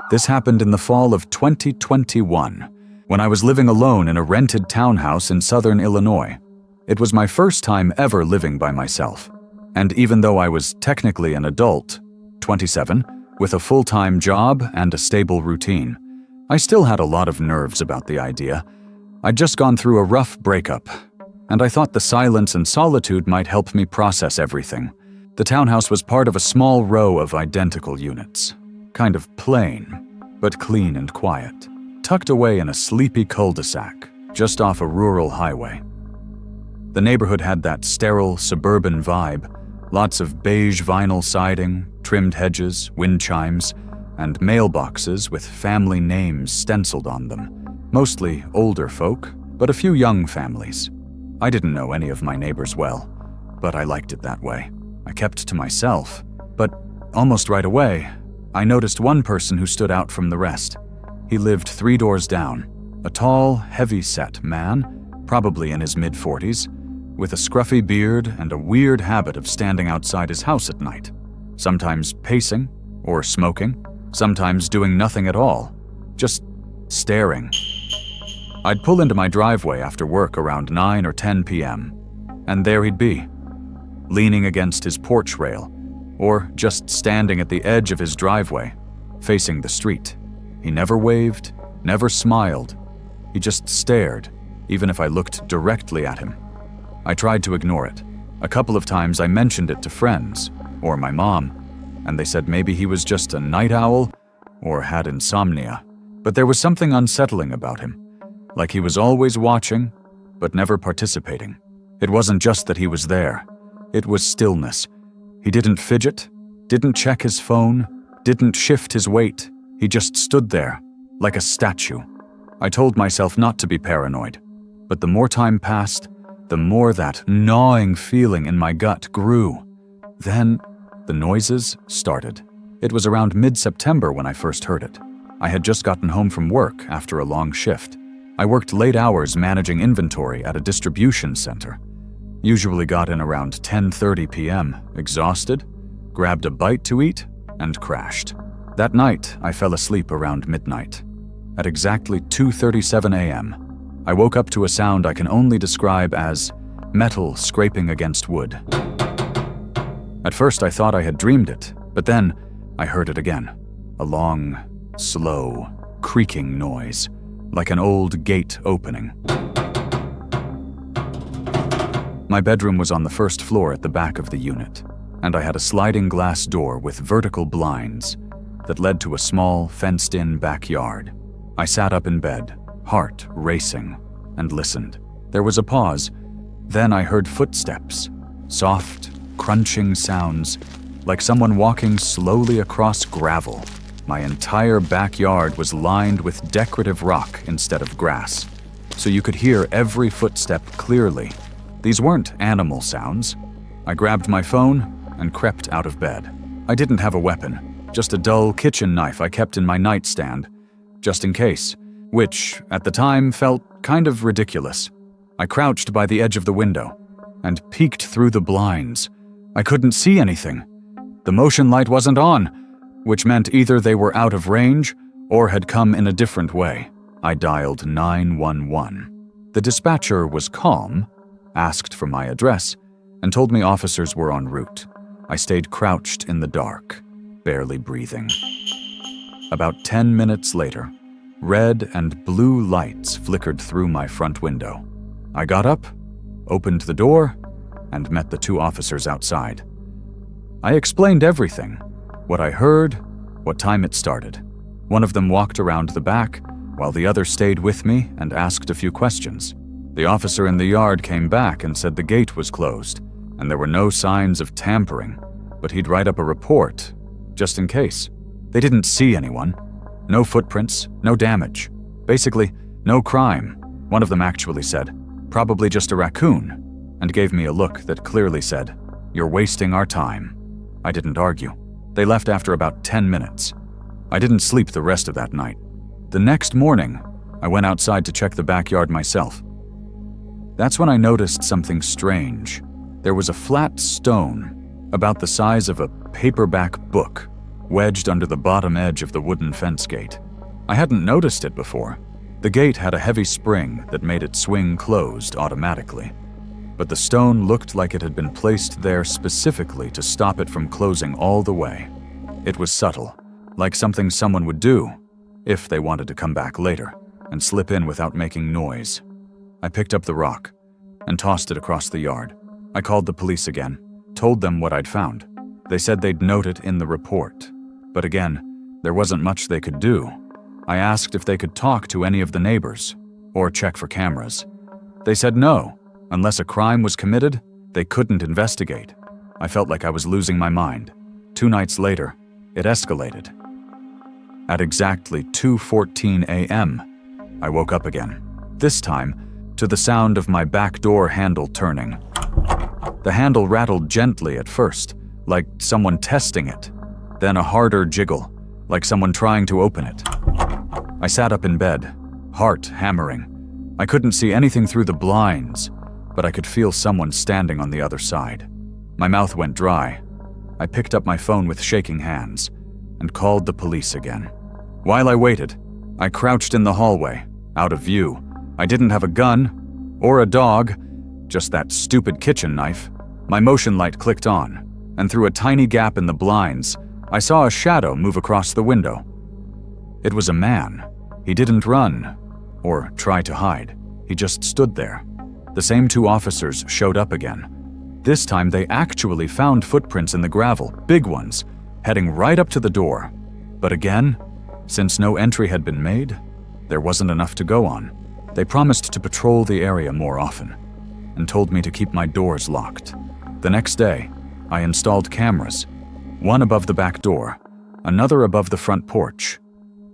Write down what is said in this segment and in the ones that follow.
This happened in the fall of 2021, when I was living alone in a rented townhouse in southern Illinois. It was my first time ever living by myself. And even though I was technically an adult, 27, with a full-time job and a stable routine, I still had a lot of nerves about the idea. I'd just gone through a rough breakup, and I thought the silence and solitude might help me process everything. The townhouse was part of a small row of identical units, kind of plain, but clean and quiet, tucked away in a sleepy cul-de-sac, just off a rural highway. The neighborhood had that sterile, suburban vibe, lots of beige vinyl siding, trimmed hedges, wind chimes, and mailboxes with family names stenciled on them. Mostly older folk, but a few young families. I didn't know any of my neighbors well, but I liked it that way. I kept to myself, but almost right away, I noticed one person who stood out from the rest. He lived 3 doors down, a tall, heavy-set man, probably in his mid-40s, with a scruffy beard and a weird habit of standing outside his house at night, sometimes pacing or smoking, sometimes doing nothing at all, just staring. I'd pull into my driveway after work around 9 or 10 p.m., and there he'd be, leaning against his porch rail, or just standing at the edge of his driveway, facing the street. He never waved, never smiled. He just stared, even if I looked directly at him. I tried to ignore it. A couple of times I mentioned it to friends, or my mom, and they said maybe he was just a night owl or had insomnia. But there was something unsettling about him, like he was always watching, but never participating. It wasn't just that he was there. It was stillness. He didn't fidget, didn't check his phone, didn't shift his weight. He just stood there, like a statue. I told myself not to be paranoid, but the more time passed, the more that gnawing feeling in my gut grew. Then, the noises started. It was around mid-September when I first heard it. I had just gotten home from work after a long shift. I worked late hours managing inventory at a distribution center. Usually got in around 10:30 p.m., exhausted, grabbed a bite to eat, and crashed. That night, I fell asleep around midnight. At exactly 2:37 a.m., I woke up to a sound I can only describe as metal scraping against wood. At first, I thought I had dreamed it, but then I heard it again. A long, slow, creaking noise, like an old gate opening. My bedroom was on the first floor at the back of the unit, and I had a sliding glass door with vertical blinds that led to a small, fenced-in backyard. I sat up in bed, heart racing, and listened. There was a pause. Then I heard footsteps, soft, crunching sounds, like someone walking slowly across gravel. My entire backyard was lined with decorative rock instead of grass, so you could hear every footstep clearly. These weren't animal sounds. I grabbed my phone and crept out of bed. I didn't have a weapon, just a dull kitchen knife I kept in my nightstand, just in case, which, at the time, felt kind of ridiculous. I crouched by the edge of the window and peeked through the blinds. I couldn't see anything. The motion light wasn't on, which meant either they were out of range or had come in a different way. I dialed 911. The dispatcher was calm, asked for my address, and told me officers were en route. I stayed crouched in the dark, barely breathing. About 10 minutes later, red and blue lights flickered through my front window. I got up, opened the door, and met the 2 officers outside. I explained everything, what I heard, what time it started. One of them walked around the back, while the other stayed with me and asked a few questions. The officer in the yard came back and said the gate was closed, and there were no signs of tampering, but he'd write up a report, just in case. They didn't see anyone. No footprints, no damage. Basically, no crime. One of them actually said, "Probably just a raccoon," and gave me a look that clearly said, "You're wasting our time." I didn't argue. They left after about 10 minutes. I didn't sleep the rest of that night. The next morning, I went outside to check the backyard myself. That's when I noticed something strange. There was a flat stone, about the size of a paperback book, wedged under the bottom edge of the wooden fence gate. I hadn't noticed it before. The gate had a heavy spring that made it swing closed automatically, but the stone looked like it had been placed there specifically to stop it from closing all the way. It was subtle, like something someone would do if they wanted to come back later and slip in without making noise. I picked up the rock and tossed it across the yard. I called the police again, told them what I'd found. They said they'd note it in the report, but again, there wasn't much they could do. I asked if they could talk to any of the neighbors or check for cameras. They said no. Unless a crime was committed, they couldn't investigate. I felt like I was losing my mind. 2 nights later, it escalated. At exactly 2:14 a.m., I woke up again, this time to the sound of my back door handle turning. The handle rattled gently at first, like someone testing it, then a harder jiggle, like someone trying to open it. I sat up in bed, heart hammering. I couldn't see anything through the blinds, but I could feel someone standing on the other side. My mouth went dry. I picked up my phone with shaking hands and called the police again. While I waited, I crouched in the hallway, out of view. I didn't have a gun or a dog, just that stupid kitchen knife. My motion light clicked on, and through a tiny gap in the blinds, I saw a shadow move across the window. It was a man. He didn't run or try to hide. He just stood there. The same 2 officers showed up again. This time they actually found footprints in the gravel, big ones, heading right up to the door. But again, since no entry had been made, there wasn't enough to go on. They promised to patrol the area more often and told me to keep my doors locked. The next day, I installed cameras, one above the back door, another above the front porch.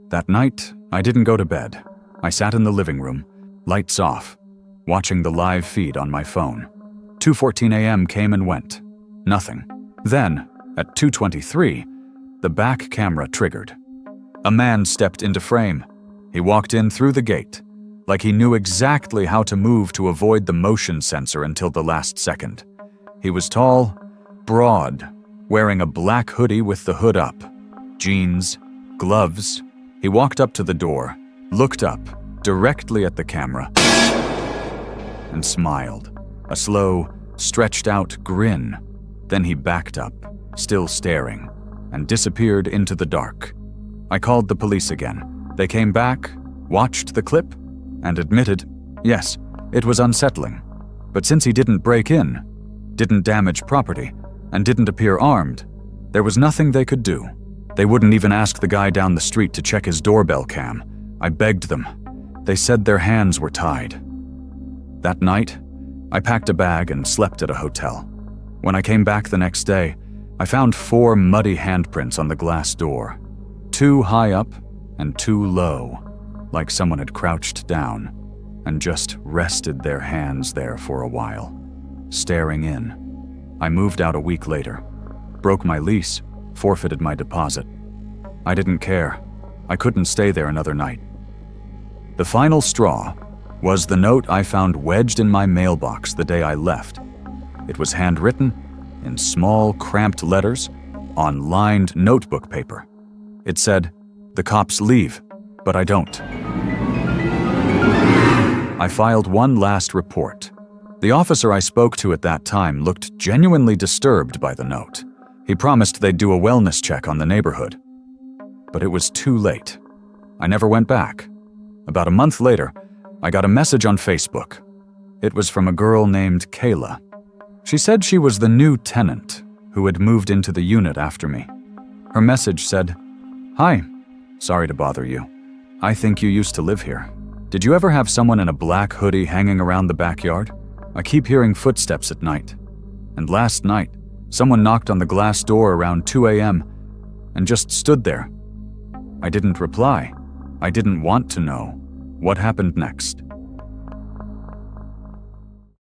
That night, I didn't go to bed. I sat in the living room, lights off, watching the live feed on my phone. 2:14 a.m. came and went. Nothing. Then, at 2:23, the back camera triggered. A man stepped into frame. He walked in through the gate, like he knew exactly how to move to avoid the motion sensor until the last second. He was tall, broad, wearing a black hoodie with the hood up, jeans, gloves. He walked up to the door, looked up directly at the camera, and smiled. A slow, stretched-out grin. Then he backed up, still staring, and disappeared into the dark. I called the police again. They came back, watched the clip, and admitted, yes, it was unsettling. But since he didn't break in, didn't damage property, and didn't appear armed, there was nothing they could do. They wouldn't even ask the guy down the street to check his doorbell cam. I begged them. They said their hands were tied. That night, I packed a bag and slept at a hotel. When I came back the next day, I found 4 muddy handprints on the glass door. 2 high up and 2 low, like someone had crouched down and just rested their hands there for a while, staring in. I moved out a week later, broke my lease, forfeited my deposit. I didn't care. I couldn't stay there another night. The final straw was the note I found wedged in my mailbox the day I left. It was handwritten in small, cramped letters on lined notebook paper. It said, "The cops leave, but I don't." I filed one last report. The officer I spoke to at that time looked genuinely disturbed by the note. He promised they'd do a wellness check on the neighborhood. But it was too late. I never went back. About a month later, I got a message on Facebook. It was from a girl named Kayla. She said she was the new tenant who had moved into the unit after me. Her message said, "Hi, sorry to bother you. I think you used to live here. Did you ever have someone in a black hoodie hanging around the backyard? I keep hearing footsteps at night. And last night, someone knocked on the glass door around 2 a.m. and just stood there." I didn't reply. I didn't want to know what happened next.